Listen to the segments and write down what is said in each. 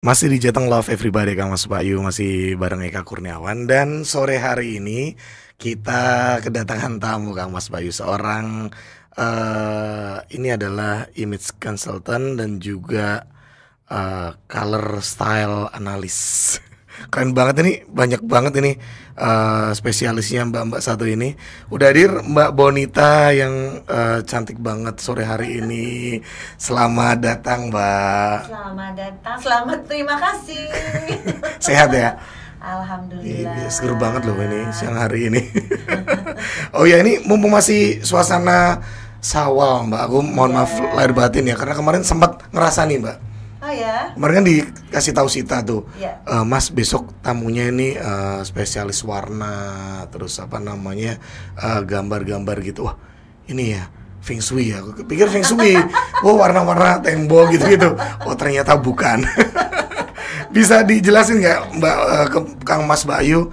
Masih di Jateng Love Everybody Kang Mas Bayu, masih bareng Eka Kurniawan. Dan sore hari ini kita kedatangan tamu Kang Mas Bayu, seorang ini adalah image consultant dan juga color style analis. Keren banget ini, banyak banget ini spesialisnya mbak-mbak satu ini. Udah hadir Mbak Bonita yang cantik banget sore hari ini. Selamat datang Mbak. Selamat datang, selamat, terima kasih. Sehat ya? Alhamdulillah. Iya, seger banget loh ini siang hari ini. Oh ya, ini mumpung masih suasana Syawal Mbak, aku mohon maaf lahir batin ya, karena kemarin sempat ngerasa nih Mbak. Oh ya? Kemarin kan dikasih tahu Sita tuh, Ya. Mas besok tamunya ini spesialis warna, terus apa namanya gambar-gambar gitu. Wah ini ya Feng Shui ya, aku pikir Feng Shui, oh warna-warna tembok gitu-gitu. Oh ternyata bukan. Bisa dijelasin nggak Mbak ke Kang Mas Bayu,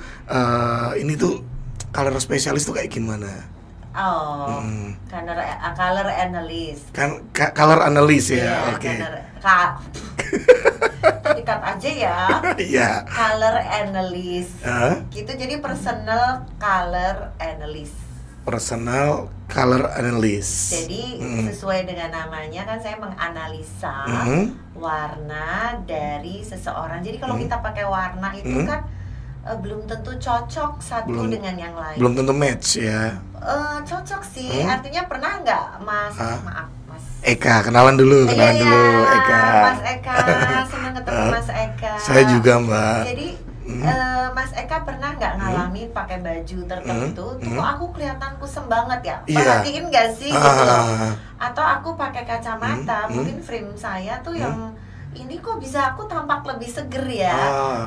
ini tuh color spesialis tuh kayak gimana? Oh, color analyst. Kan color analis ya, Iya, oke. Ikat aja ya. Iya. Color analyst. Hah? Gitu, jadi personal color analyst. Personal color analyst. Jadi sesuai dengan namanya kan saya menganalisa warna dari seseorang. Jadi kalau kita pakai warna itu kan belum tentu cocok satu dengan yang lain. Belum tentu match ya. Cocok sih. Artinya pernah nggak Mas? Maaf Mas. Eka, kenalan dulu Eka. Mas Eka, senang ketemu Mas Eka. Saya juga Mbak. Jadi Mas Eka pernah nggak ngalamin pakai baju tertentu, tuh kok aku kelihatan kusem banget ya? Perhatiin nggak sih gitu loh? Atau aku pakai kacamata, mungkin frame saya tuh yang ini kok bisa aku tampak lebih seger ya,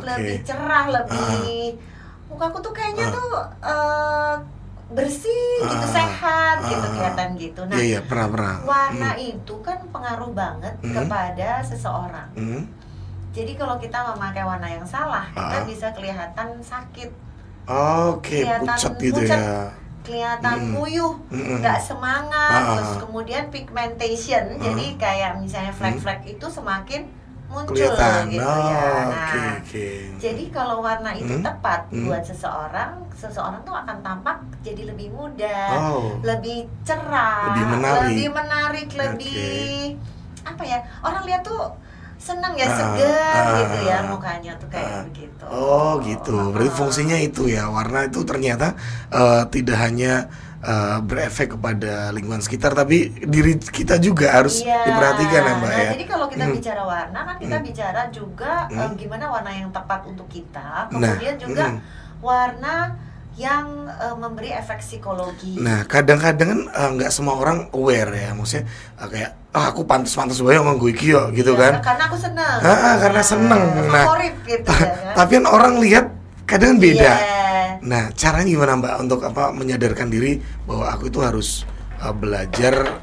lebih cerah, lebih mukaku tuh kayaknya tuh bersih gitu, sehat gitu, kelihatan gitu. Nah, iya, pernah. warna itu kan pengaruh banget kepada seseorang. Jadi kalau kita memakai warna yang salah, kita bisa kelihatan sakit. Oke, pucat gitu ya. Kelihatan kuyuh, nggak semangat, terus kemudian pigmentation, jadi kayak misalnya flek-flek itu semakin muncul Kelihatan. gitu ya. Nah, Oke. jadi kalau warna itu tepat buat seseorang tuh akan tampak jadi lebih muda, lebih cerah, Lebih menarik. lebih apa ya? Orang lihat tuh senang ya, segar gitu ya mukanya tuh kayak begitu. Oh gitu, berarti fungsinya itu ya, warna itu ternyata tidak hanya berefek kepada lingkungan sekitar, tapi diri kita juga harus diperhatikan ya Mbak ya. Jadi kalau kita bicara warna kan kita bicara juga gimana warna yang tepat untuk kita, kemudian juga warna yang memberi efek psikologi. Nah, kadang-kadang kan nggak semua orang aware ya, maksudnya kayak aku pantas banget nganggo iki yo gitu kan. Karena aku seneng. Karena seneng. Nah, favorit gitu ya. Tapi kan orang lihat kadang beda. Nah, caranya gimana Mbak untuk menyadarkan diri bahwa aku itu harus belajar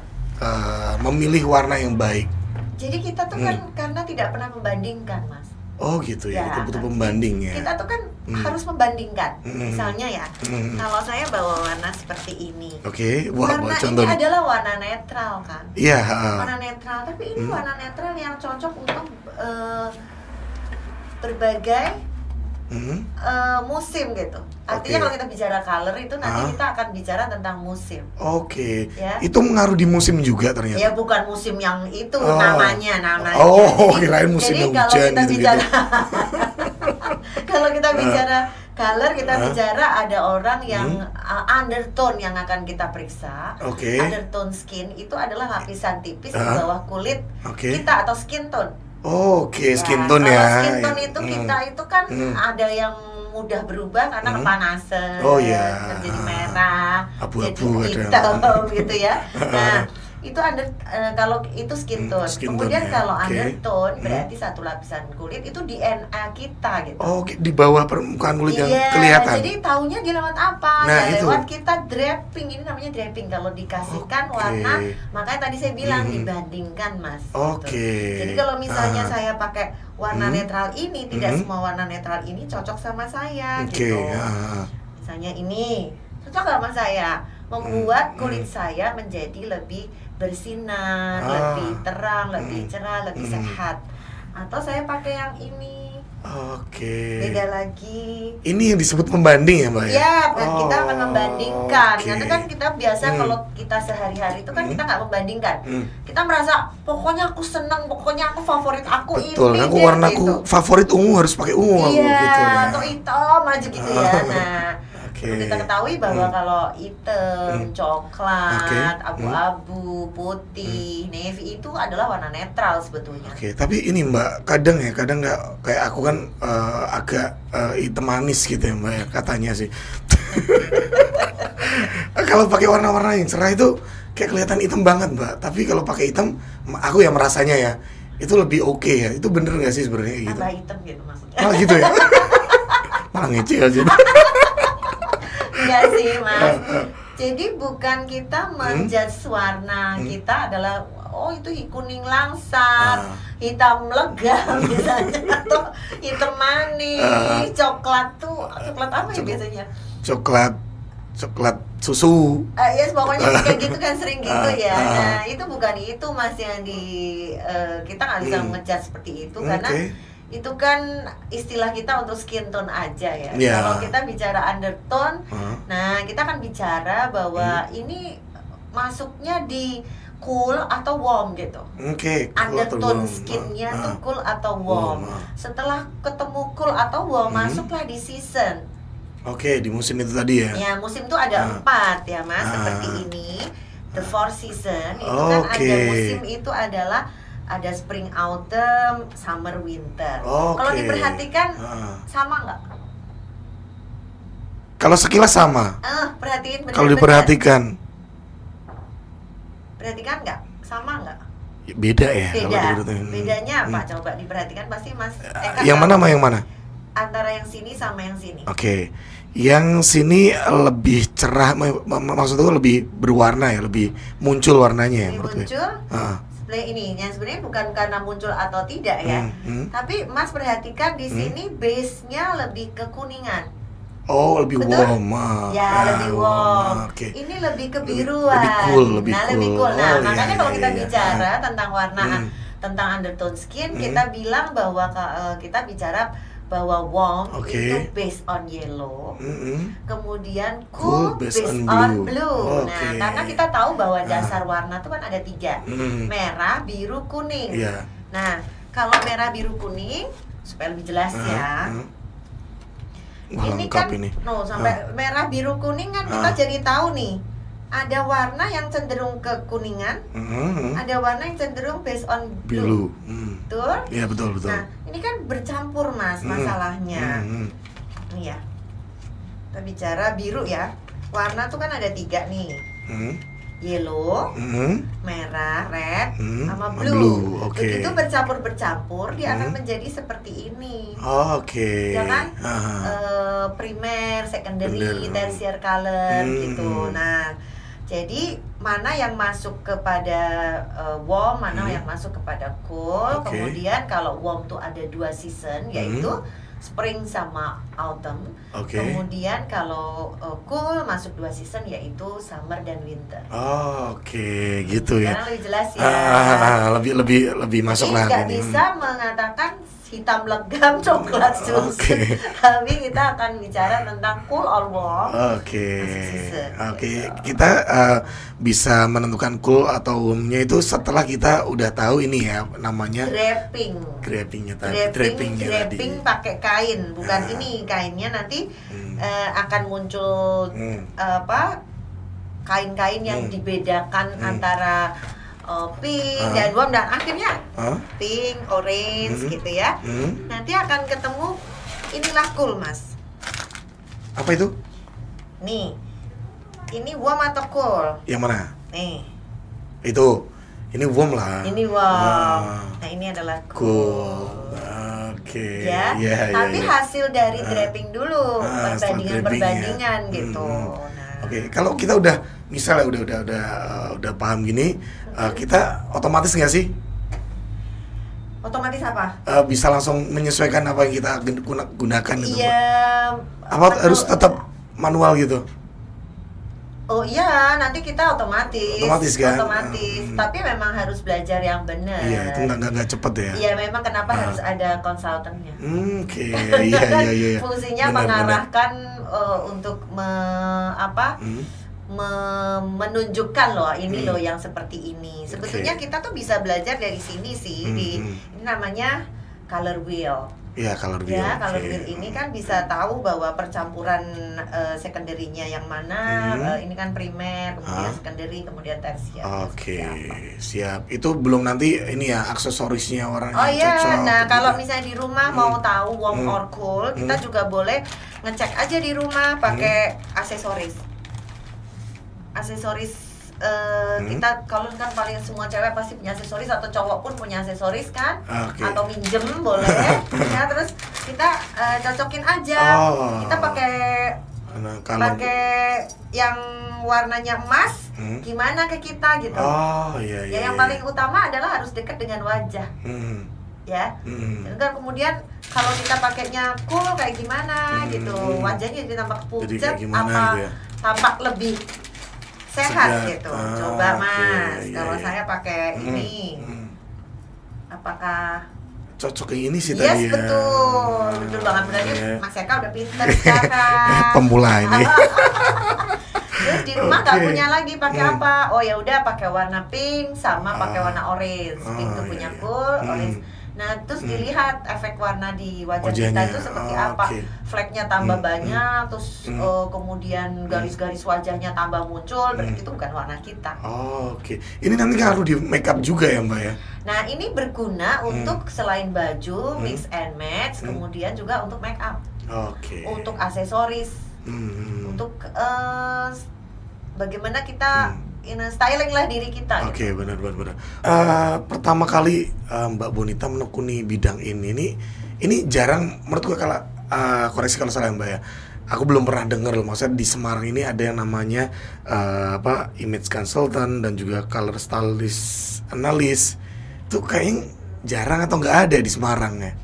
memilih warna yang baik. Jadi kita tuh kan karena tidak pernah membandingkan, Mas. Oh gitu ya, itu butuh pembanding ya. Kita tuh kan harus membandingkan. Misalnya ya, kalau saya bawa warna seperti ini. Oke, warna ini adalah warna netral kan? Iya. Warna netral, tapi ini warna netral yang cocok untuk berbagai musim gitu. Artinya kalau kita bicara color itu nanti kita akan bicara tentang musim. Oke. Ya? Itu mengaruh di musim juga ternyata. Ya bukan musim yang itu namanya. Oh, kirain musim jadi hujan kalau kita gitu. Bicara kalau kita bicara color, kita bicara ada orang yang undertone yang akan kita periksa. Undertone skin itu adalah lapisan tipis di bawah kulit kita atau skin tone. Skin tone ya. Skin tone itu kita itu kan ada yang mudah berubah karena kepanasan, jadi merah, abu-abu, jadi hitam gitu ya. Nah, itu kalau itu skin tone. Kemudian kalau undertone berarti satu lapisan kulit itu DNA kita gitu. Di bawah permukaan kulit yang kelihatan. Jadi taunya dia lewat apa? Nah, lewat kita draping. Ini namanya draping. Kalau dikasihkan warna, makanya tadi saya bilang dibandingkan, Mas. Gitu. Jadi kalau misalnya saya pakai warna netral ini, tidak semua warna netral ini cocok sama saya gitu. Misalnya ini cocok sama saya, membuat kulit saya menjadi lebih bersinar, lebih terang, lebih cerah, lebih sehat. Atau saya pakai yang ini. Oke. Beda lagi. Ini yang disebut pembanding ya, Mbak? Ya, kita akan membandingkan. Oke. Karena kan kita biasa kalau kita sehari-hari itu kan kita nggak membandingkan. Kita merasa pokoknya aku senang, pokoknya aku favorit aku. Betul, ini aku deh, warnaku gitu. favorit ungu, harus pakai ungu aku, Iya, gitu ya. atau hitam aja gitu ya. Nah, Oke. perlu kita ketahui bahwa kalau hitam, coklat, Oke. abu-abu, putih, navy itu adalah warna netral sebetulnya. Oke, tapi ini Mbak, kadang nggak kayak aku kan agak hitam manis gitu ya Mbak ya, katanya sih. Kalau pakai warna-warna yang cerah itu kayak kelihatan hitam banget Mbak. Tapi kalau pakai hitam, aku yang merasanya ya itu lebih oke ya. Itu bener nggak sih sebenarnya gitu? Tambah hitam gitu maksudnya. Oh gitu ya. Malah ngece aja. Enggak sih Mas. Jadi bukan kita menjudge warna kita adalah oh itu kuning langsat, hitam legam misalnya, atau hitam manis, coklat apa ya biasanya? Coklat susu. Yes, pokoknya kayak gitu kan sering gitu ya. Nah itu bukan itu Mas yang kita nggak bisa ngejudge seperti itu karena itu kan istilah kita untuk skin tone aja ya. Kalau kita bicara undertone, nah kita akan bicara bahwa ini masuknya di cool atau warm gitu. Undertone skinnya tuh cool atau warm. Setelah ketemu cool atau warm, masuklah di season. Di musim itu tadi ya. Ya musim tuh ada 4 ya Mas, seperti ini. The 4 season itu kan ada musim itu adalah ada spring, autumn, summer, winter. Kalau diperhatikan sama nggak? Kalau sekilas sama. Perhatiin. Kalau diperhatikan. Perhatikan nggak? Sama nggak? Beda ya. Beda. Bedanya apa? Coba diperhatikan pasti Mas. Yang mana sama yang mana? Antara yang sini sama yang sini. Yang sini lebih cerah, maksudnya lebih berwarna ya, lebih muncul warnanya ya. Lebih muncul. Ini yang sebenarnya bukan karena muncul atau tidak ya, tapi Mas perhatikan di sini base-nya lebih ke kuningan. Lebih warm. Lebih warm. Ini lebih kebiruan. Lebih cool. Nah, makanya kalau kita bicara tentang warna, tentang undertone skin, kita bilang bahwa kita bicara bahwa warm itu based on yellow, kemudian cool based on blue. Nah, karena kita tahu bahwa dasar warna itu kan ada 3, merah, biru, kuning. Nah, kalau merah, biru, kuning supaya lebih jelas ya. Ini kan, sampai merah, biru, kuning kan kita jadi tahu nih. Ada warna yang cenderung ke kuningan, ada warna yang cenderung based on blue. Betul? Iya, betul. Nah, ini kan bercampur Mas masalahnya. Iya. Kita bicara biru ya. Warna tuh kan ada 3 nih. Yellow, merah, red, sama blue. Begitu bercampur dia akan menjadi seperti ini. Ya kan? Primer, secondary, tertiary color gitu. Nah, jadi mana yang masuk kepada warm, mana yang masuk kepada cool. Kemudian kalau warm tuh ada 2 season, yaitu spring sama autumn. Kemudian kalau cool masuk 2 season, yaitu summer dan winter. Gitu ya. Sekarang lebih jelas ya. Lebih masuk lah. Nggak bisa mengatakan hitam legam, coklat susu. Tapi kita akan bicara tentang cool or warm. Kita bisa menentukan cool atau warmnya itu setelah kita udah tahu ini ya, namanya drapingnya tadi. Draping pakai kain, bukan ini kainnya nanti akan muncul kain-kain yang dibedakan antara pink dan warm, dan akhirnya pink, orange gitu ya. Nanti akan ketemu inilah cool Mas. Apa itu? Nih, ini warm atau cool? Yang mana? Nih, itu. Ini warm lah. Ini warm. Nah, ini adalah cool. Tapi hasil dari draping dulu, perbandingan gitu. Kalau kita udah misalnya udah paham gini, kita otomatis nggak sih? Otomatis apa? Bisa langsung menyesuaikan apa yang kita gunakan gitu. Iya. Apa harus tetap manual gitu? Oh iya, nanti kita otomatis kan? Tapi memang harus belajar yang benar. Iya, itu nggak cepet ya. Iya, memang kenapa harus ada konsultannya. Oke, iya. Fungsinya mengarahkan untuk menunjukkan loh ini loh yang seperti ini. Sebetulnya kita tuh bisa belajar dari sini sih. Ini namanya color wheel. Ya, color wheel. Ya, color wheel ini kan bisa tahu bahwa percampuran secondary-nya yang mana, ini kan primer, kemudian secondary, kemudian tersier. Oke, siap. Itu belum nanti ini ya aksesorisnya orang yang cocok. Oh iya, nah kalau misalnya di rumah mau tahu warm or cool, kita juga boleh ngecek aja di rumah pakai aksesoris. Kita kalau kan paling semua cewek pasti punya aksesoris atau cowok pun punya aksesoris kan, atau minjem boleh ya, terus kita cocokin aja. Kita pakai yang warnanya emas, gimana ke kita gitu. Yang paling utama adalah harus dekat dengan wajah. Ya, dan kemudian kalau kita pakainya cool kayak gimana gitu, wajahnya jadi tampak pucat apa gitu ya? Tampak lebih sehat gitu. Coba Mas, kalau saya pakai ini, apakah cocok yang ini sih tadi ya? Betul banget, berarti Mas Eka udah pinter sekarang. Pemula ini. Terus di rumah nggak punya lagi pakai apa? Oh ya udah pakai warna pink sama pakai warna orange. Pink tuh punya cool, orange. Nah, terus dilihat efek warna di wajahnya kita itu seperti apa. Fleknya tambah banyak, terus kemudian garis-garis wajahnya tambah muncul, berarti itu bukan warna kita. Oke. Ini nanti harus di make up juga ya, Mbak ya? Nah, ini berguna untuk selain baju, mix and match, kemudian juga untuk make up. Untuk aksesoris. Untuk bagaimana kita styling lah diri kita. Benar. Pertama kali Mbak Bonita menekuni bidang ini jarang menurut gue. Kalau koreksi kalau salah Mbak ya. Aku belum pernah dengar loh. Maksudnya di Semarang ini ada yang namanya image consultant dan juga color stylist analyst. Itu kayaknya jarang atau nggak ada di Semarang ya.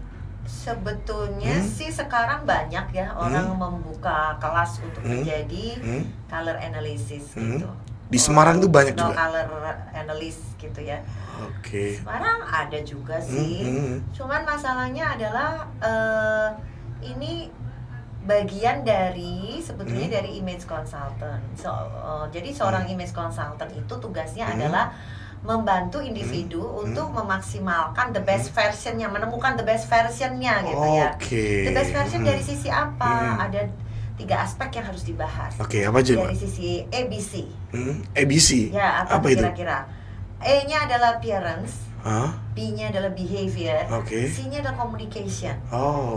Sebetulnya sih sekarang banyak ya orang membuka kelas untuk menjadi color analysis gitu. Di Semarang tuh banyak juga color analyst gitu ya. Semarang ada juga sih. Cuman masalahnya adalah ini bagian dari sebetulnya dari image consultant. Jadi seorang image consultant itu tugasnya adalah membantu individu untuk memaksimalkan the best versionnya, menemukan the best versionnya gitu ya. The best version dari sisi apa? Ada 3 aspek yang harus dibahas. Apa aja, dari sisi ABC. ABC? Ya, apa kira-kira? E-nya adalah appearance, B-nya adalah behavior, C-nya adalah communication.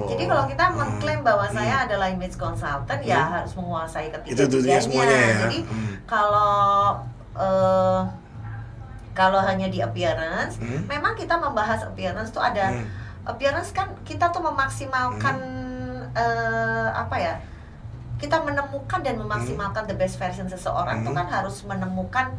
Jadi kalau kita mengklaim bahwa saya adalah image consultant, ya harus menguasai ketiga-tiganya. Jadi kalau hanya di appearance, memang kita membahas appearance tuh ada appearance kan kita tuh memaksimalkan kita menemukan dan memaksimalkan the best version seseorang tuh kan harus menemukan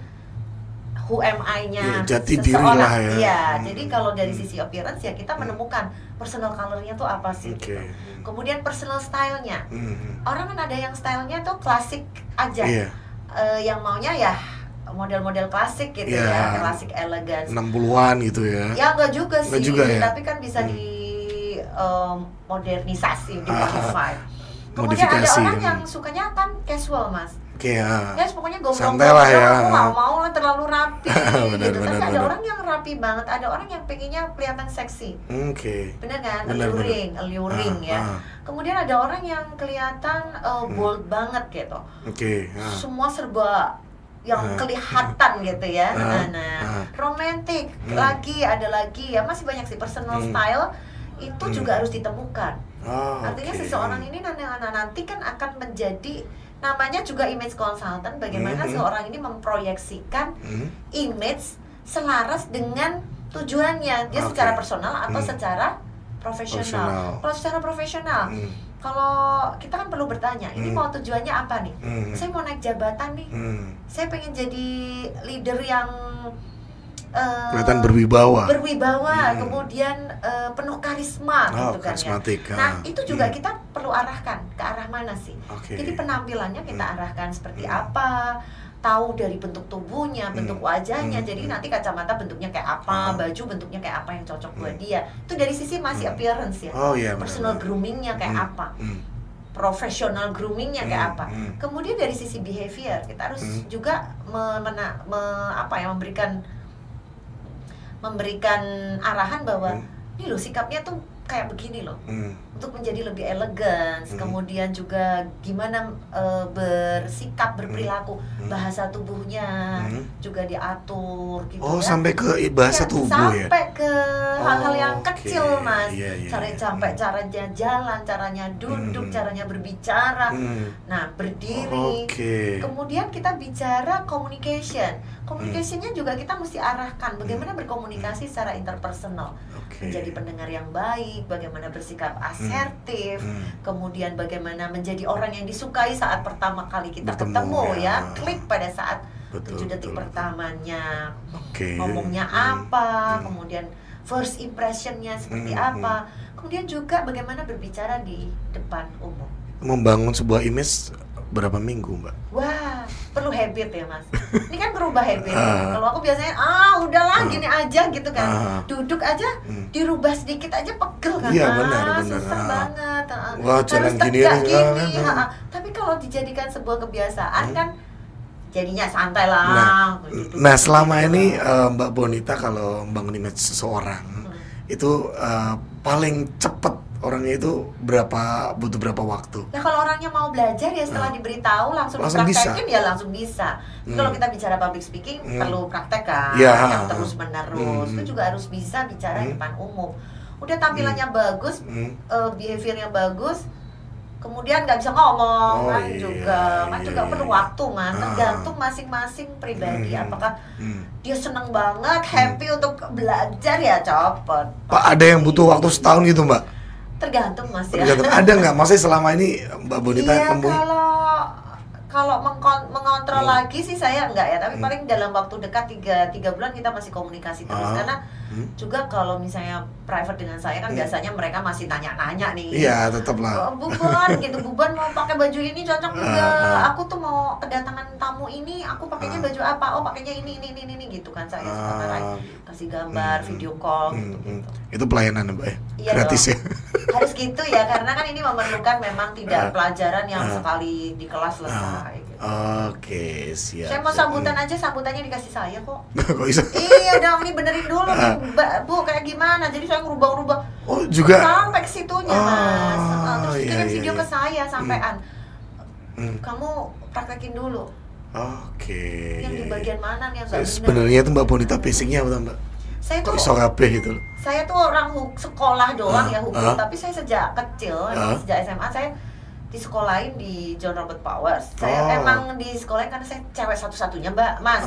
who am I-nya jati diri lah ya. Iya, jadi kalau dari sisi appearance ya kita menemukan personal color-nya tuh apa sih gitu. Kemudian personal style-nya. Orang kan ada yang style-nya tuh klasik aja. Yang maunya ya model-model klasik gitu ya, klasik elegan 60-an gitu ya. Ya enggak juga sih, ya? tapi kan bisa di modernisasi, dimodify. Kemudian ada orang yang sukanya kan casual, Mas. Pokoknya gombrong-gombrong, aku nggak mau lah terlalu rapi gitu. Tapi ada orang yang rapi banget, ada orang yang pengennya kelihatan seksi. Bener kan? Alluring ya. Kemudian ada orang yang kelihatan bold banget gitu. Semua serba yang kelihatan gitu ya. Romantis ada lagi ya, masih banyak sih personal style itu juga harus ditemukan. Artinya seseorang ini nanti kan akan menjadi, namanya juga image consultant, bagaimana seorang ini memproyeksikan image selaras dengan tujuannya dia secara personal atau secara profesional. Kalau secara profesional, kalau kita kan perlu bertanya, ini mau tujuannya apa nih? Saya mau naik jabatan nih, saya pengen jadi leader yang kelihatan berwibawa, kemudian penuh karisma gitu kan ya. Nah itu juga kita perlu arahkan ke arah mana sih. Jadi penampilannya kita arahkan seperti apa, tahu dari bentuk tubuhnya, bentuk wajahnya. Jadi nanti kacamata bentuknya kayak apa, baju bentuknya kayak apa yang cocok buat dia. Itu dari sisi masih appearance ya. Personal groomingnya kayak apa, professional groomingnya kayak apa. Kemudian dari sisi behavior kita harus juga memberikan arahan bahwa ini loh sikapnya tuh kayak begini loh, untuk menjadi lebih elegan. Kemudian juga gimana bersikap, berperilaku, bahasa tubuhnya juga diatur gitu. Sampai ke bahasa tubuh sampai ke hal-hal yang kecil Mas. Caranya jalan, caranya duduk, caranya berbicara, nah berdiri. Kemudian kita bicara communicationnya juga kita mesti arahkan bagaimana berkomunikasi secara interpersonal, menjadi pendengar yang baik, bagaimana bersikap asertif, kemudian bagaimana menjadi orang yang disukai saat pertama kali kita ketemu ya, klik pada saat 7 detik pertamanya, ngomongnya apa, kemudian first impressionnya seperti apa, kemudian juga bagaimana berbicara di depan umum. Membangun sebuah image berapa minggu, Mbak? Wah, perlu habit ya Mas. Ini kan berubah habit. Kalau aku biasanya udahlah gini aja gitu kan. Duduk aja dirubah sedikit aja pegel kan. Iya benar. Susah banget. Wah, harus gini. Tapi kalau dijadikan sebuah kebiasaan kan jadinya santai lah. Nah, selama ini Mbak Bonita kalau membangun image seseorang itu paling cepat orangnya itu butuh berapa waktu? Nah kalau orangnya mau belajar ya setelah diberitahu langsung dipraktekin ya langsung bisa. Kalau kita bicara public speaking perlu praktek kan, yang terus menerus. Itu juga harus bisa bicara di depan umum. Udah tampilannya bagus, behaviornya bagus, kemudian nggak bisa ngomong kan juga perlu waktu Mas. Tergantung masing-masing pribadi. Apakah dia seneng banget, happy untuk belajar ya cepet. Pak ada yang butuh waktu setahun gitu Mbak? Tergantung Mas ya. Ada nggak? Maksudnya selama ini Mbak Bonita kalau mengontrol lagi sih saya enggak ya, tapi paling dalam waktu dekat 3 bulan kita masih komunikasi terus karena juga kalau misalnya private dengan saya kan biasanya mereka masih nanya-nanya nih. Iya, tetaplah. Buban mau pakai baju ini cocok juga. Aku tuh mau kedatangan tamu ini, aku pakainya baju apa? Oh, pakainya ini gitu kan saya suka kasih gambar, video call gitu. Itu pelayanan Mbak ya? Iya gratis dong. Ya. Harus gitu ya, karena kan ini memerlukan memang tidak pelajaran yang sekali di kelas selesai gitu. Oke, siap. Saya mau sambutannya dikasih saya kok. Kok bisa? Iya dong, ini benerin dulu nih, Bu, kayak gimana? Jadi saya ngerubah-rubah. Oh, juga sampai ke situnya, Mas. Terus kirim video ke saya sampean. Kamu praktekin dulu. Oke. Yang di bagian mana nih yang enggak benar? Sebenarnya itu Mbak Bonita basicnya apa Mbak? Saya tuh iso kabeh gitu loh. Saya tuh orang sekolah doang ya hukum, tapi saya sejak kecil, sejak SMA saya disekolahin di John Robert Powers. Saya emang disekolahin karena saya cewek satu-satunya Mas.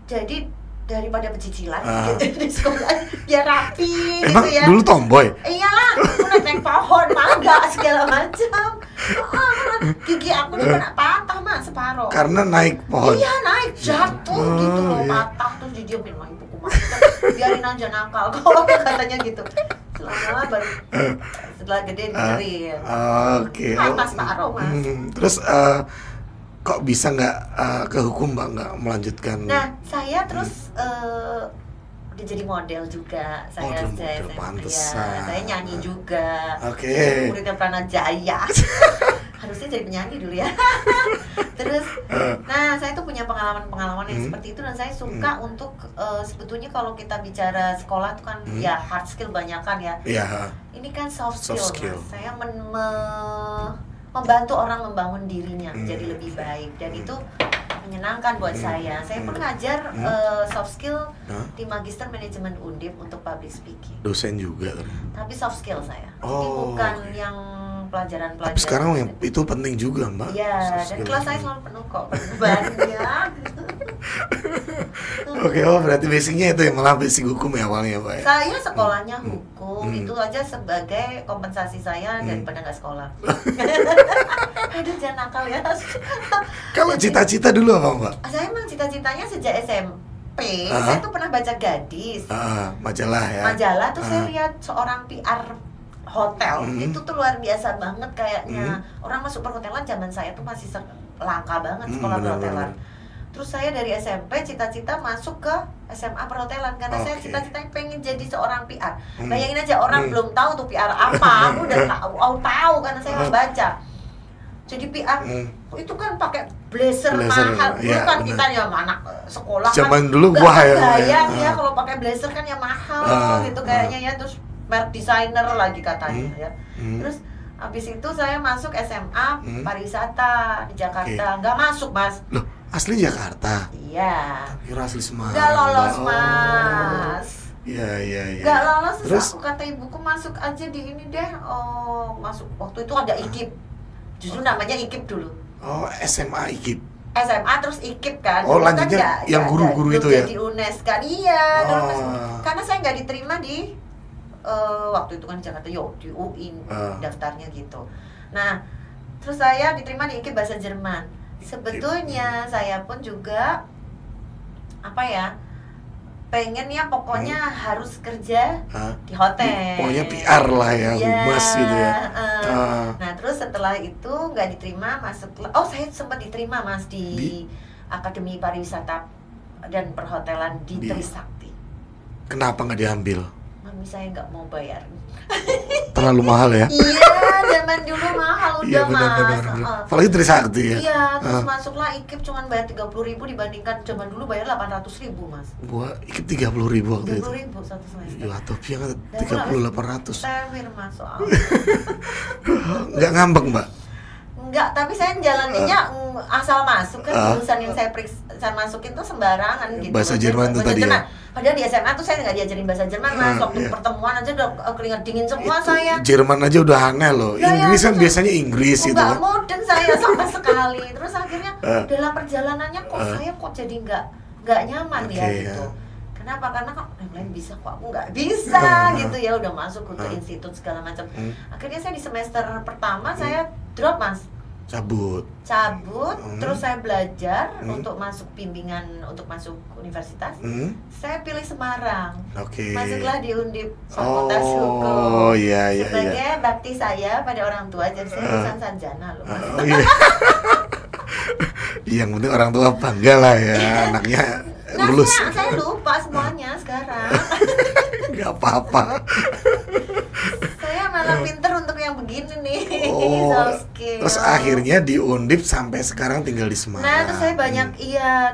Jadi daripada pecicilan gitu di sekolah biar rapi emang gitu ya. Dulu tomboy? Iyalah, aku naik pohon, mangga segala macam. Gigi aku juga patah Mas separuh. Karena naik pohon? Iya naik, jatuh gitu loh, patah terus didiemin sama ibuku Mas. Biarin aja nakal kalau katanya gitu. Setelah gede dengerin. Oke. Patah separuh Mas. Terus kok bisa nggak ke hukum Mbak, nggak melanjutkan? Nah saya terus udah jadi model juga. Saya nyanyi juga. Oke. Muridnya Pranajaya. Harusnya jadi penyanyi dulu ya. Terus, nah saya tuh punya pengalaman yang seperti itu dan saya suka untuk sebetulnya kalau kita bicara sekolah tuh kan ya hard skill banyakan ya. Ini kan soft skill. Mas. Saya membantu orang membangun dirinya menjadi lebih baik dan itu menyenangkan buat saya. Saya pun ngajar soft skill di Magister Manajemen Undip untuk public speaking. Dosen juga. Tapi soft skill saya. Ini bukan yang pelajaran-pelajaran. Tapi sekarang yang itu penting juga Mbak. Iya, dan kelas saya selalu penuh kok banyak. Oke, berarti basicnya itu yang malah basic hukum ya awalnya Pak ya? Saya sekolahnya hukum, itu aja sebagai kompensasi saya daripada nggak sekolah. Aduh jangan nakal ya. Kalau cita-cita dulu apa Mbak? Saya emang cita-citanya sejak SMP, saya tuh pernah baca Gadis. Majalah ya? Majalah, tuh saya lihat seorang PR hotel itu tuh luar biasa banget kayaknya. Orang masuk perhotelan zaman saya tuh masih langka banget sekolah perhotelan. Terus saya dari SMP cita-cita masuk ke SMA perhotelan karena saya cita-citanya pengen jadi seorang PR. Bayangin aja orang belum tahu tuh PR apa, aku udah tahu karena saya membaca. Jadi PR itu kan pakai blazer mahal, dulu kan kita ya anak sekolah zaman kan dulu bayang ya kalau pakai blazer kan ya mahal gitu kayaknya ya, terus merek desainer lagi katanya ya. Terus habis itu saya masuk SMA pariwisata di Jakarta, nggak masuk mas. Loh, asli Jakarta? Iya. Kira asli Semarang. Nggak lolos mas. Iya. Nggak lolos, terus aku kata ibuku masuk aja di ini deh. Oh masuk, waktu itu ada IKIP. Justru namanya IKIP dulu. Oh SMA IKIP. SMA terus IKIP kan. Oh lanjutnya kan yang guru-guru itu ya? Jadi UNES kan, iya. Karena saya nggak diterima di waktu itu kan Jakarta, di UI daftarnya gitu. Nah, terus saya diterima di IKIP bahasa Jerman. Sebetulnya saya pun juga pengennya pokoknya harus kerja di hotel. Pokoknya PR lah ya, humas gitu ya. Nah, terus setelah itu nggak diterima masuk. Oh, saya sempat diterima mas di Akademi Pariwisata dan Perhotelan di Trisakti. Kenapa nggak diambil? Mami saya nggak mau bayar. Terlalu mahal ya? Iya, zaman dulu mahal udah mas. Apalagi Trisakti ya? Iya, terus masuklah IKIP cuma bayar 30.000 dibandingkan zaman dulu bayar 800.000 mas. Gua IKIP 30.000 waktu itu. 30.000 satu semester. Ya atau piang 30.800. Tewir mas soal. Nggak ngambek mbak? Enggak, tapi saya jalaninnya asal masuk kan jurusan yang saya masukin tuh sembarangan gitu. Bahasa Jerman tuh tadi ya? Padahal di SMA tuh saya nggak diajarin bahasa Jerman mas. Waktu pertemuan aja udah keringat dingin semua itu, saya. Jerman aja udah aneh loh. Inggris kan biasanya Inggris gitu kan. Nggak modern saya sama sekali. Terus akhirnya dalam perjalanannya saya jadi nggak nyaman ya gitu. Kenapa? Karena kok yang lain bisa kok aku nggak bisa gitu ya. Udah masuk ke institut segala macam. Akhirnya saya di semester pertama saya drop mas. Cabut, terus saya belajar untuk masuk bimbingan untuk masuk universitas. Saya pilih Semarang. Masuklah di Undip Fakultas Hukum. Oh iya. Sebagai bakti saya pada orang tua, jadi saya lulusan sarjana loh. Yang penting orang tua bangga lah ya anaknya lulus. Saya lupa semuanya sekarang. Gak apa-apa. Saya malah pinter untuk yang begini nih. Terus akhirnya di Undip sampai sekarang tinggal di Semarang. Nah, terus saya banyak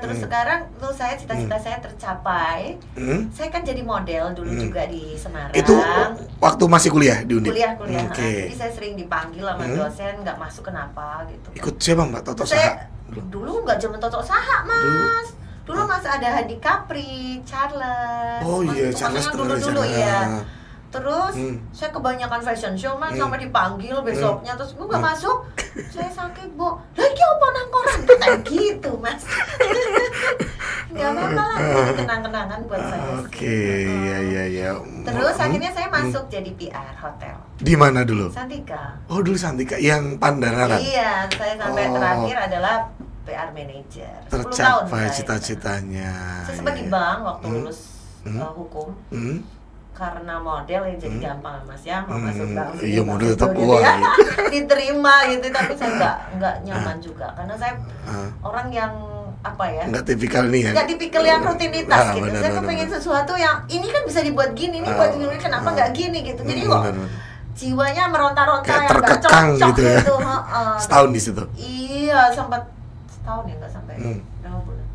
terus sekarang tuh saya cita-cita saya tercapai. Saya kan jadi model dulu juga di Semarang. Itu waktu masih kuliah di Undip? Kuliah. Jadi saya sering dipanggil sama dosen, nggak masuk kenapa gitu. Ikut siapa mbak? Toto Saha? Dulu nggak zaman Toto Saha mas. Dulu masih ada Hadi Capri, Charles. Oh iya, Charles dulu ya. Terus saya kebanyakan fashion show mas, sampai dipanggil besoknya, terus gue gak masuk. Saya sakit bu, lagi apa nang koran kayak gitu mas. Gak apa-apa lah, jadi kenang-kenangan buat saya. Iya. Terus akhirnya saya masuk jadi PR hotel. Di mana dulu? Santika. Oh dulu Santika, yang Pandana kan? Iya, saya sampai terakhir adalah PR manager. Tercapai cita-citanya. Saya sempat di bank waktu lulus hukum. Karena model ya jadi gampang mas ya, mau masuk bank. Iya model tetap gitu ya. Diterima gitu, tapi saya nggak nyaman juga karena saya orang yang nggak tipikal nih ya, nggak tipikal yang rutinitas gitu. Saya pengen sesuatu yang ini kan bisa dibuat gini, ini buat gini, kenapa nggak gini gitu. Jadi kok jiwanya meronta-ronta kayak yang terkekang gitu ya. Gitu. Setahun di situ. Iya, sempat setahun ya, nggak sampai berapa bulan.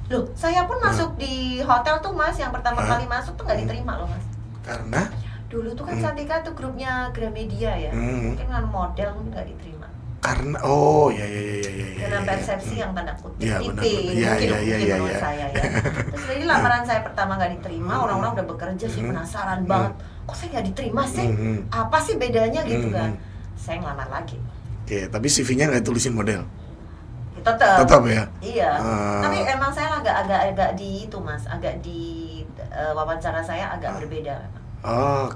Loh, saya pun masuk di hotel tuh mas, yang pertama kali masuk tuh nggak diterima loh mas. Karena? Dulu tuh kan Santika tuh grupnya Gramedia ya, mungkin kan model mungkin nggak diterima. Karena, iya. Karena persepsi yang tanda kutip ya, mungkin menurut saya ya. Terus jadi lamaran saya pertama nggak diterima, orang-orang udah bekerja sih penasaran banget, kok saya nggak diterima sih? Apa sih bedanya gitu kan? Saya ngelamar lagi. Tapi CV-nya nggak tulisin model? Tetap ya? Iya. Tapi emang saya agak di itu mas, agak di wawancara saya agak berbeda.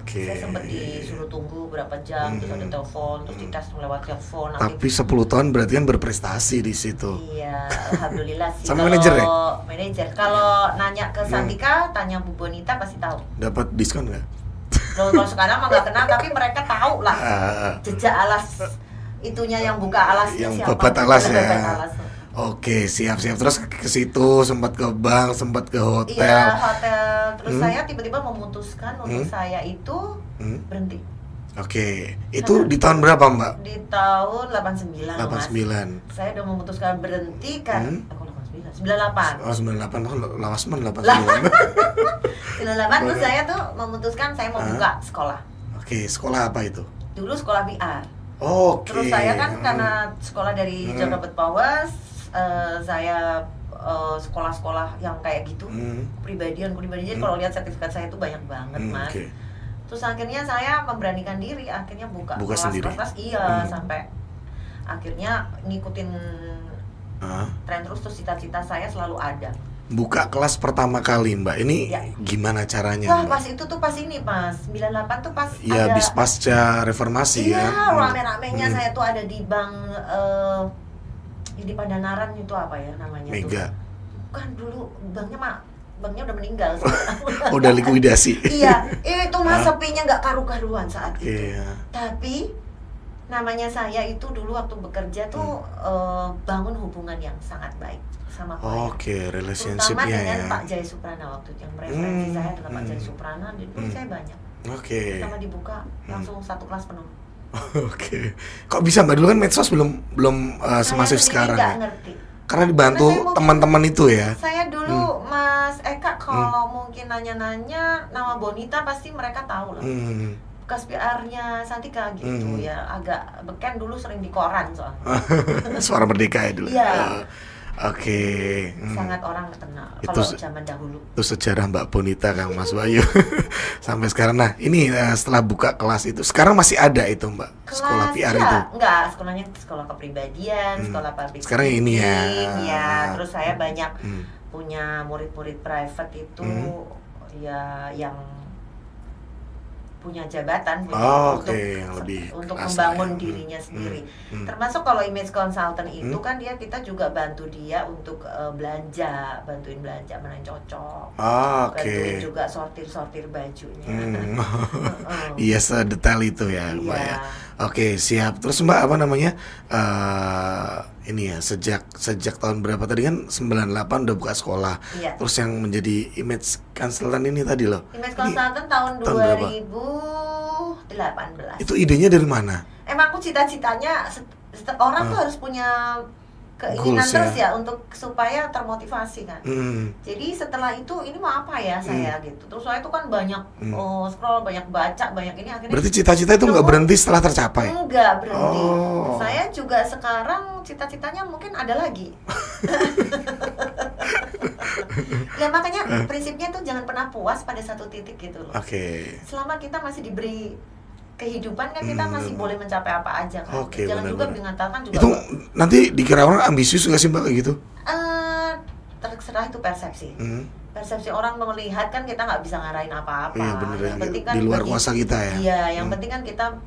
Saya sempat disuruh tunggu berapa jam, terus ada telepon, terus dites lewat telepon. Tapi 10 tahun berarti kan berprestasi di situ. Iya, alhamdulillah sih. Sama manajer ya? Manajer. Kalau nanya ke Santika, tanya Bu Bonita pasti tahu. Dapat diskon nggak? Kalau sekarang mah nggak kenal, tapi mereka tahu lah jejak alas itunya yang buka alasnya yang siapa. babat alas ya. Babat alas. Oke, siap. Terus ke situ, sempat ke bank, sempat ke hotel. Iya, hotel. Terus saya tiba-tiba memutuskan untuk saya itu berhenti. Oke, itu di tahun berapa Mbak? Di tahun 89. 89. Saya udah memutuskan berhenti kan. Aku 89, 98. Oh 98, kan Lawasman 89. 98 tuh saya tuh memutuskan saya mau buka sekolah. Oke, sekolah apa itu? Dulu sekolah PR. Oke. Terus saya kan karena sekolah dari John Robert Powers, saya sekolah-sekolah yang kayak gitu, kepribadian. Kalau lihat sertifikat saya itu banyak banget, Mas. Okay. Terus akhirnya saya memberanikan diri, akhirnya buka kelas-kelas, sampai akhirnya ngikutin tren terus cita-cita saya selalu ada. Buka kelas pertama kali Mbak, ini gimana caranya? Wah, pas itu tuh pas 98 tuh pas ya, habis pasca reformasi ya. Iya, rame-ramenya saya tuh ada di bank di Pandanaran itu apa ya namanya? Mega. Tuh. Bukan, dulu banknya udah meninggal. Udah likuidasi. Iya, itu mah sepinya nggak karu-karuan saat itu. Iya. Tapi namanya saya itu dulu waktu bekerja tuh bangun hubungan yang sangat baik sama klien. Oke, relationship-nya terutama dengan ya. Pak Jai Suprana waktu itu yang referensi saya adalah Pak Jai Suprana, dulu saya banyak. Oke. Pertama dibuka langsung satu kelas penuh. Oke. Kok bisa Mbak, dulu kan medsos belum semasif sekarang. Saya ngerti. Karena dibantu teman-teman itu ya. Saya dulu Mas Eka kalau mungkin nanya-nanya nama Bonita pasti mereka tahu lah. Bekas PR-nya Santika gitu ya, agak beken dulu sering di koran soalnya. Suara Merdeka ya dulu. Iya. Oke. Sangat orang kenal kalau zaman dahulu. Itu sejarah Mbak Bonita Kang Mas Bayu. Sampai sekarang. Nah, ini setelah buka kelas itu, sekarang masih ada itu Mbak, sekolah PR itu? Enggak, sekolahnya sekolah kepribadian, sekolah public speaking. Sekarang ini ya. Ya, terus saya banyak punya murid-murid private itu ya yang punya jabatan untuk membangun dirinya sendiri. Termasuk kalau image consultant itu kan kita juga bantu dia untuk bantuin belanja mana yang cocok. Bantuin juga sortir bajunya. Iya, sedetail itu ya Mbak ya. Oke, siap. Terus Mbak apa namanya? Ini ya, sejak tahun berapa tadi kan 98 udah buka sekolah. Iya. Terus yang menjadi image consultant ini tadi loh. Image consultant tahun 2018. Itu idenya dari mana? Emang aku cita-citanya orang tuh harus punya keinginan terus ya untuk supaya termotivasi kan. Jadi setelah itu ini mau apa ya saya gitu. Terus saya itu kan banyak scroll, banyak baca, banyak ini akhirnya. Berarti cita-cita itu nggak berhenti setelah tercapai? Enggak berhenti. Saya juga sekarang cita-citanya mungkin ada lagi. Ya makanya prinsipnya tuh jangan pernah puas pada satu titik gitu loh. Oke. Selama kita masih diberi kehidupan kan kita masih boleh mencapai apa aja kan. Jangan juga mengatakan juga itu nanti dikira orang ambisius nggak sih Mbak kayak gitu? Terserah, itu persepsi. Persepsi orang melihat kan kita nggak bisa ngarahin apa-apa. Iya, bener, yang penting kan di luar kuasa kita ya. Iya, yang penting kan kita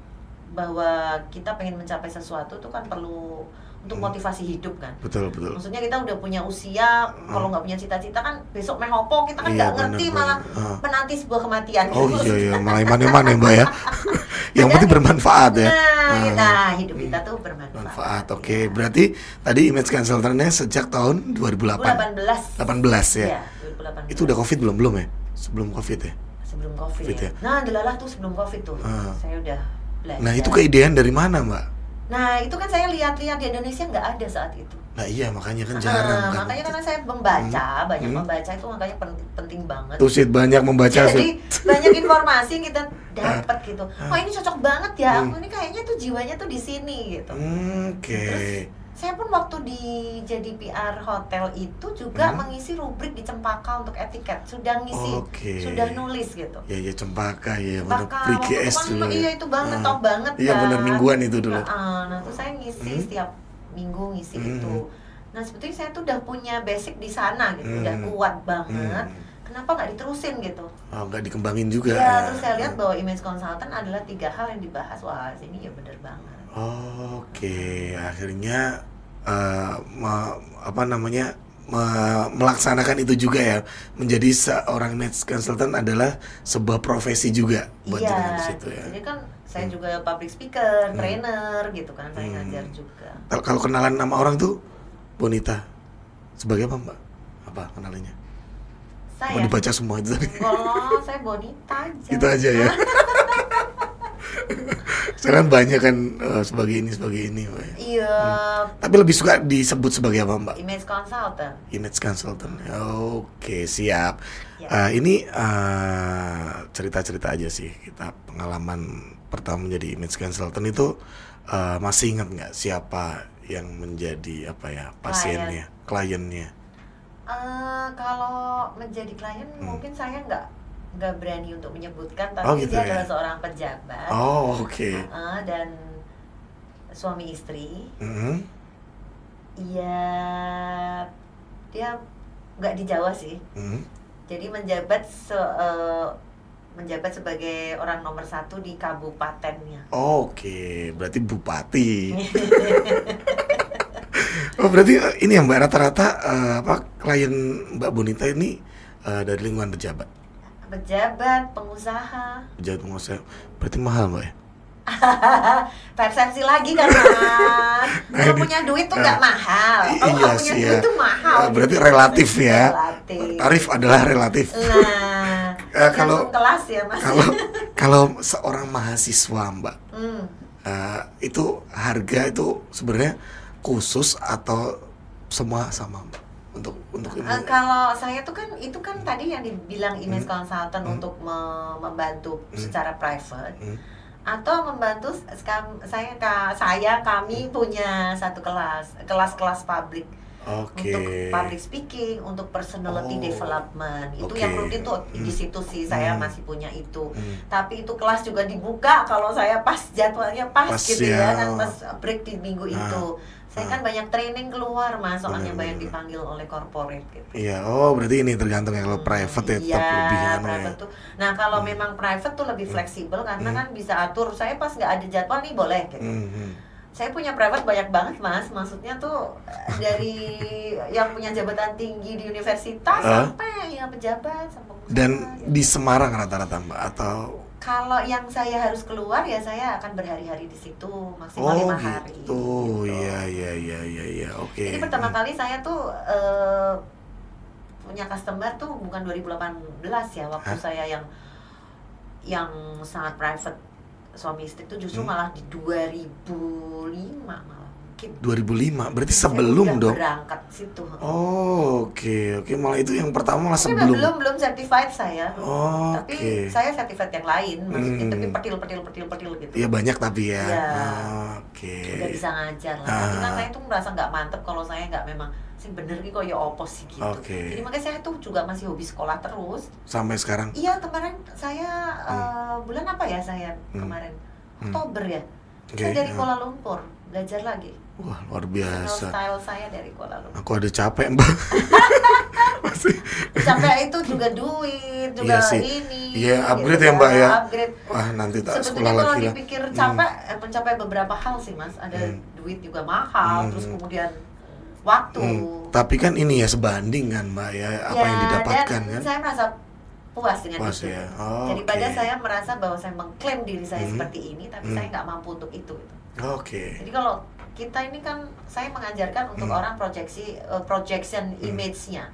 bahwa kita pengen mencapai sesuatu tuh kan perlu untuk motivasi hidup kan. Betul. Maksudnya kita udah punya usia, kalau nggak punya cita-cita kan besok mehopo kita kan nggak ngerti malah menanti sebuah kematian. Oh iya, malah iman-iman ya Mbak ya. Yang penting bermanfaat ya. Nah, hidup kita tuh bermanfaat. Oke, berarti tadi image consultant-nya sejak tahun 2018 ya. Iya, 2018. Itu udah Covid belum ya? Sebelum Covid ya? Sebelum Covid ya. Nah, delalah tuh sebelum Covid tuh. Saya udah belajar. Nah, itu keidean dari mana Mbak? Nah, itu kan saya lihat-lihat di Indonesia nggak ada saat itu. Nah iya, makanya kan jarang kan. Makanya karena saya membaca, banyak membaca itu makanya penting banget. Tusit banyak membaca. Jadi banyak informasi yang kita dapat gitu. Oh ini cocok banget ya, aku ini kayaknya tuh jiwanya tuh di sini gitu. Terus saya pun waktu jadi PR hotel itu juga mengisi rubrik di Cempaka untuk etiket. Sudah ngisi, sudah nulis gitu. Ya Cempaka ya, Cempaka, iya itu banget, top banget kan. Iya benar, mingguan itu dulu. Nah tuh saya ngisi setiap minggu ngisi itu. Nah sebetulnya saya tuh udah punya basic di sana gitu, udah kuat banget. Kenapa nggak diterusin gitu? Oh, nggak dikembangin juga. Ya, terus saya lihat bahwa image consultant adalah 3 hal yang dibahas. Wah, ini ya bener banget. Akhirnya melaksanakan itu juga ya, menjadi seorang image consultant adalah sebuah profesi juga buat jenengan di situ ya. Jadi kan saya juga public speaker, trainer gitu kan, saya ngajar juga. Kalau kenalan nama orang tuh Bonita sebagai apa Mbak? Apa kenalannya? Mau dibaca semua itu tadi? Kalau saya Bonita aja. Itu aja ya. Sekarang banyak kan sebagai ini Mbak. Iya. Tapi lebih suka disebut sebagai apa Mbak? Image consultant. Image consultant. Oke, siap. Ya. Ini cerita-cerita aja sih, kita pengalaman pertama menjadi image consultant itu masih ingat nggak siapa yang menjadi pasiennya, kliennya? Kalau menjadi klien mungkin saya nggak berani untuk menyebutkan, tapi gitu dia ya? adalah seorang pejabat. Oke. Dan suami istri. Iya, dia nggak di Jawa sih. Jadi menjabat sebagai orang nomor 1 di kabupatennya. Oke, berarti bupati. Oh, berarti ini ya Mbak, rata-rata klien Mbak Bonita ini dari lingkungan pejabat, pengusaha. Berarti mahal Mbak ya? Persepsi lagi kan Mas. Kalau punya duit tuh nggak mahal. Kalau nggak punya duit tuh mahal. Berarti relatif ya. Relatif. Tarif adalah relatif. Nah, kalau kelas ya Mas. Kalau seorang mahasiswa Mbak, itu harga itu sebenarnya khusus atau semua sama Mbak untuk ini? Kalau saya tuh kan itu kan tadi yang dibilang image consultant untuk membantu secara private. Atau membantu kami punya satu kelas publik. Untuk public speaking, untuk personality development. Itu yang rutin tuh di situ sih, saya masih punya itu. Tapi itu kelas juga dibuka kalau saya pas jadwalnya pas gitu ya, kan pas break di minggu itu. Saya kan banyak training keluar Mas, soalnya banyak dipanggil oleh corporate gitu. Iya, berarti ini tergantung ya, kalau private ya tetap lebih private tuh. Nah, kalau memang private tuh lebih fleksibel karena kan bisa atur, saya pas nggak ada jadwal nih boleh gitu. Saya punya private banyak banget Mas, maksudnya tuh dari yang punya jabatan tinggi di universitas sampai yang pejabat sampai pengusaha. Dan di Semarang rata-rata Mbak atau? Kalau yang saya harus keluar ya saya akan berhari-hari di situ, maksimal 5 hari. Gitu. Iya. Oke. Jadi pertama kali saya tuh punya customer tuh bukan 2018 ya, waktu saya yang sangat private suami istri itu justru malah di 2005 malah. 2005, berarti sebelum dong. Berangkat situ. Oke, malah itu yang pertama malah sebelum. Belum certified saya. Tapi saya certified yang lain, maksudnya tapi petil gitu. Iya banyak tapi ya. Udah bisa ngajar lah. Tapi kan saya tuh merasa nggak mantep kalau saya nggak memang sih bener nih kok ya opos sih gitu. Jadi makanya saya tuh juga masih hobi sekolah terus. Sampai sekarang? Iya, kemarin saya bulan apa ya saya kemarin? Oktober ya. Saya dari Kuala Lumpur belajar lagi. Wah, luar biasa. Style saya dari Kuala Lumpur. Aku ada capek Mbak. Capek itu juga duit, juga ini. Iya, upgrade gitu, ya Mbak ya. Upgrade. Wah, nanti tak sekolah lagi lah. Sebetulnya kalau dipikir capek, mencapai beberapa hal sih Mas. Ada duit juga mahal, terus kemudian waktu. Tapi kan ini ya sebanding kan Mbak ya, apa yang didapatkan dan kan. Saya merasa puas dengan itu. Ya. Daripada saya merasa bahwa saya mengklaim diri saya seperti ini, tapi saya nggak mampu untuk itu. Jadi kalau kita ini kan saya mengajarkan untuk orang projection image-nya.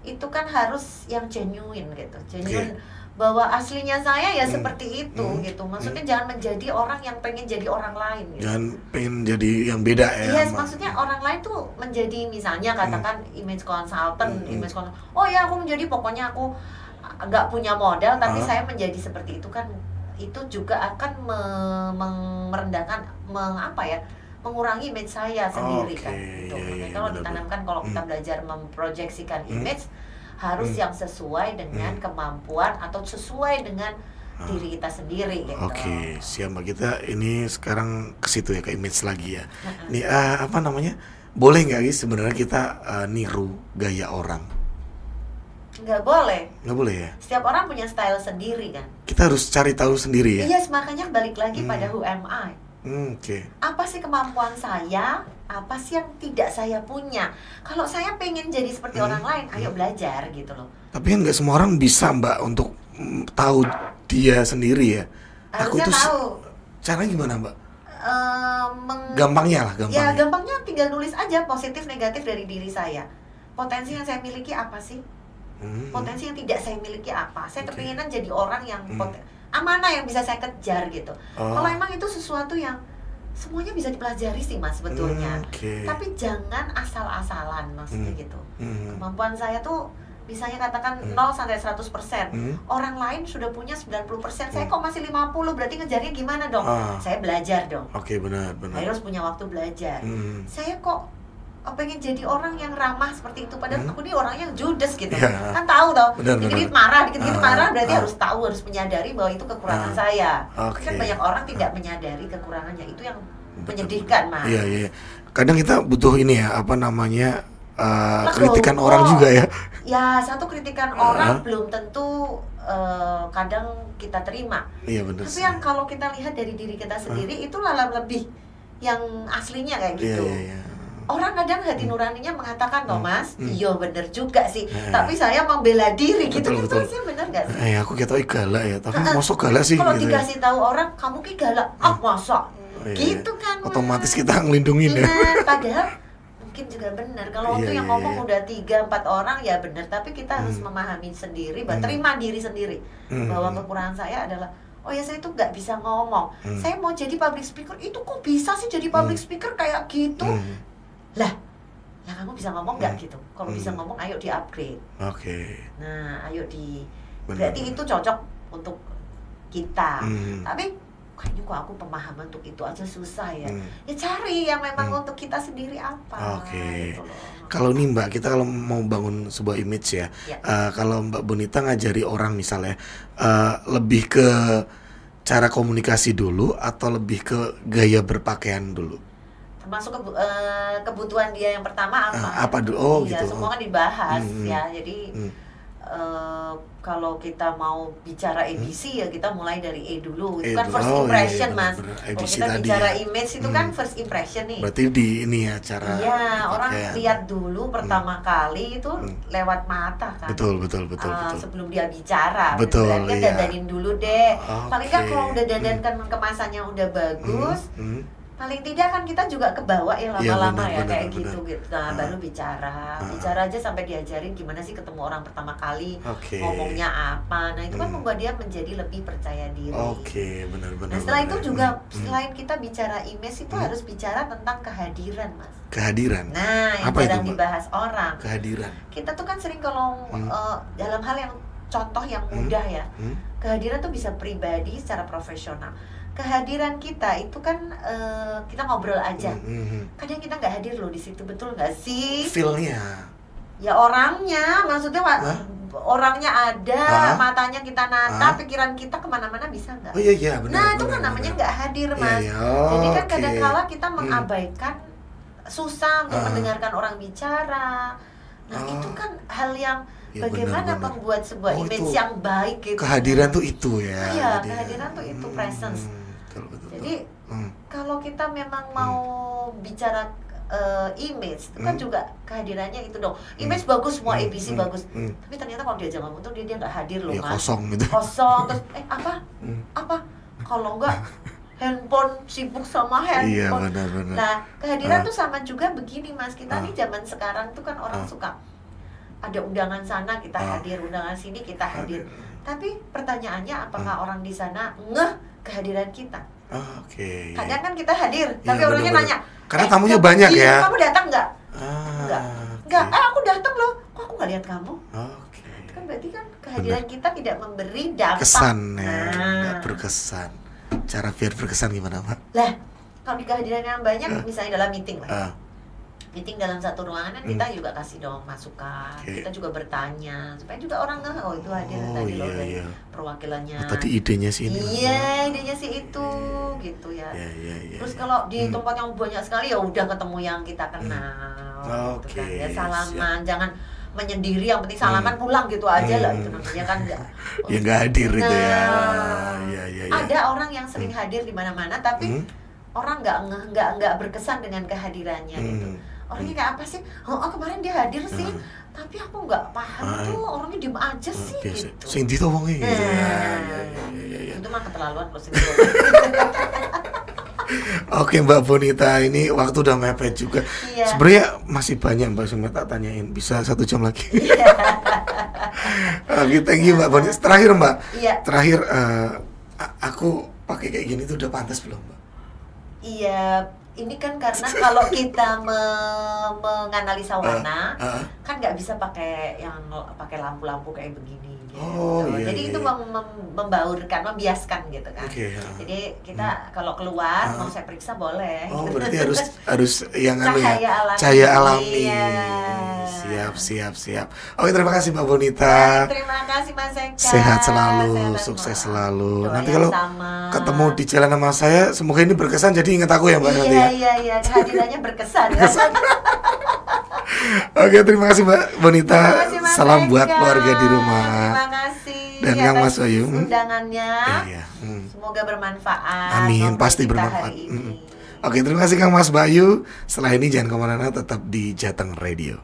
Itu kan harus yang genuine gitu. Genuine bahwa aslinya saya ya seperti itu gitu. Maksudnya jangan menjadi orang yang pengen jadi orang lain gitu. Jangan pengen jadi yang beda ya. Yes, maksudnya orang lain tuh menjadi misalnya katakan image consultant, oh ya aku menjadi pokoknya aku nggak punya modal tapi saya menjadi seperti itu kan, itu juga akan merendahkan mengurangi image saya sendiri kan gitu. Kalau ditanamkan kalau kita belajar memproyeksikan image harus yang sesuai dengan kemampuan atau sesuai dengan diri kita sendiri gitu. Siap Mbak, kita ini sekarang ke situ ya, ke image lagi ya. Nih boleh nggak sih sebenarnya kita niru gaya orang? Nggak boleh. Nggak boleh ya? Setiap orang punya style sendiri kan. Kita harus cari tahu sendiri ya? Yes, makanya balik lagi pada who am I. Apa sih kemampuan saya? Apa sih yang tidak saya punya? Kalau saya pengen jadi seperti orang lain, ayo belajar gitu loh. Tapi kan nggak semua orang bisa Mbak untuk tahu dia sendiri ya. Harusnya aku itu tahu. Caranya gimana Mbak? Gampangnya lah, Ya gampangnya tinggal nulis aja positif negatif dari diri saya. Potensi yang saya miliki apa sih? Potensi yang tidak saya miliki apa? Saya kepinginan jadi orang yang mana yang bisa saya kejar gitu. Kalau emang itu sesuatu yang semuanya bisa dipelajari sih Mas sebetulnya. Tapi jangan asal-asalan maksudnya gitu. Kemampuan saya tuh misalnya katakan 0 sampai 100%. Orang lain sudah punya 90%. Saya kok masih 50, berarti ngejarnya gimana dong? Saya belajar dong. Benar. Saya harus punya waktu belajar. Saya kok pengen jadi orang yang ramah seperti itu, padahal aku ini orangnya judes gitu. Kan tahu toh, dikit-dikit marah berarti harus tahu, harus menyadari bahwa itu kekurangan saya. Kan banyak orang tidak menyadari kekurangannya, itu yang menyedihkan Mas. Iya. Kadang kita butuh ini ya, apa namanya, kritikan orang juga ya. Ya, satu kritikan orang belum tentu kadang kita terima. Iya benar. Tapi yang kalau kita lihat dari diri kita sendiri itu malah lebih yang aslinya kayak gitu. Iya. Orang kadang hati nuraninya mengatakan toh Mas, iya bener juga sih. Tapi saya membela diri gitu. Betul. Sih bener gak sih? Aku kira galak ya, tapi masuk galak sih. Kalau gitu dikasih tahu orang kamu ki galak, masa? Gitu kan. Otomatis kita ngelindungin ya. Padahal mungkin juga benar. Kalau waktu yang ngomong udah 3-4 orang ya benar, tapi kita harus memahami sendiri, terima diri sendiri bahwa kekurangan saya adalah oh ya saya tuh nggak bisa ngomong. Saya mau jadi public speaker, itu kok bisa sih jadi public speaker kayak gitu? Lah kamu bisa ngomong nggak gitu? Kalau bisa ngomong, ayo di-upgrade. Nah, ayo berarti itu cocok untuk kita. Tapi kayaknya kok aku pemahaman untuk itu aja susah ya. Ya cari yang memang untuk kita sendiri apa. Gitu loh. Kalau nih Mbak, kita kalau mau bangun sebuah image ya. Kalau Mbak Bonita ngajari orang misalnya, lebih ke cara komunikasi dulu atau lebih ke gaya berpakaian dulu? Termasuk kebutuhan dia yang pertama apa dulu? Gitu. Semua kan dibahas ya. Jadi kalau kita mau bicara ABC ya kita mulai dari A dulu. Itu kan first impression Mas. Kalau kita bicara image itu kan first impression nih. Berarti di ini ya cara. Iya, orang lihat dulu pertama kali itu lewat mata kan. Betul. Sebelum dia bicara. Betul. Berarti kan dandanin dulu deh. Paling kan kalau udah dandankan kemasannya udah bagus. Paling tidak kan kita juga kebawa ya lama-lama kayak gitu. Nah, baru bicara aja sampai diajarin gimana sih ketemu orang pertama kali, ngomongnya apa. Nah, itu kan membuat dia menjadi lebih percaya diri. Benar. Nah, setelah itu juga selain kita bicara image itu harus bicara tentang kehadiran, Mas. Kehadiran. Nah, yang jarang dibahas orang. Kehadiran. Kita tuh kan sering kalau dalam hal yang contoh yang mudah ya. Kehadiran tuh bisa pribadi secara profesional. Kehadiran kita itu kan kita ngobrol aja. Kadang kita nggak hadir loh di situ, betul nggak sih? Feel-nya. Ya orangnya, maksudnya orangnya ada, matanya kita natap, pikiran kita kemana-mana bisa nggak? Oh iya benar. Nah itu kan namanya nggak hadir Mas. Jadi kan kadang-kala kita mengabaikan, susah untuk mendengarkan orang bicara. Nah itu kan hal yang bagaimana membuat sebuah image yang baik gitu. Kehadiran tuh itu ya. Iya, kehadiran tuh itu presence. Betul. Jadi kalau kita memang mau bicara image itu kan juga kehadirannya itu dong. Image bagus, semua ABC bagus. Tapi ternyata kalau dia ngomong tuh dia nggak hadir loh Mas. Kosong gitu. Kosong terus apa? Kalau enggak handphone, sibuk sama handphone. Iya benar. Nah, kehadiran tuh sama juga begini Mas. Kita nih zaman sekarang tuh kan orang suka ada undangan sana kita hadir, undangan sini kita hadir. Tapi pertanyaannya apakah orang di sana kehadiran kita? Kadang kan kita hadir, tapi orangnya nanya. Karena tamunya banyak ya. Kamu datang nggak? Enggak. Aku datang loh. Kok aku nggak lihat kamu? Kan berarti kan kehadiran kita tidak memberi dampak. Kesan ya, nggak berkesan. Cara biar berkesan gimana Pak? Lah, kalau di kehadiran yang banyak, misalnya dalam meeting lah. Meeting dalam satu ruangan kan kita juga kasih dong masukan, kita juga bertanya supaya juga orang itu hadir tadi loh dari perwakilannya. Tadi idenya sih ini. Iya, idenya sih itu gitu ya. Terus kalau di tempat yang banyak sekali ya udah ketemu yang kita kenal. Gitu kan. Ya salaman, jangan menyendiri, yang penting salaman pulang gitu aja lah, itu namanya kan enggak. Ya enggak hadir itu ya. Ada orang yang sering hadir di mana-mana tapi orang nggak berkesan dengan kehadirannya gitu. Orangnya kayak apa sih? Oh kemarin dia hadir sih, tapi aku nggak paham tuh orangnya diem aja sih gitu. Sing di wonge gitu. Itu mah keterlaluan kalau sendiri. Oke Mbak Bonita, ini waktu udah mepet juga. Sebenarnya masih banyak Mbak Sumi tak tanyain, bisa 1 jam lagi. Oke, thank you Mbak Bonita. Terakhir Mbak, terakhir aku pakai kayak gini tuh udah pantas belum Mbak? Iya, ini kan karena kalau kita menganalisa warna, kan nggak bisa pakai lampu-lampu kayak begini. Jadi itu membaurkan, membiaskan gitu kan. Jadi kita kalau keluar mau saya periksa boleh. Berarti harus yang cahaya alami. Siap. Oke, terima kasih Mbak Bonita. Terima kasih Mas Eka. Sehat selalu, sukses selalu. Nanti kalau ketemu di jalan sama saya, semoga ini berkesan jadi ingat aku ya Mbak nanti. Iya, kehadirannya berkesan. Oke, terima kasih Mbak Bonita. Salam buat keluarga di rumah. Terima kasih. Dan Kang Mas Bayu. Undangannya. Semoga bermanfaat. Amin, pasti bermanfaat. Oke, terima kasih Kang Mas Bayu. Setelah ini jangan kemana-mana, tetap di Jateng Radio.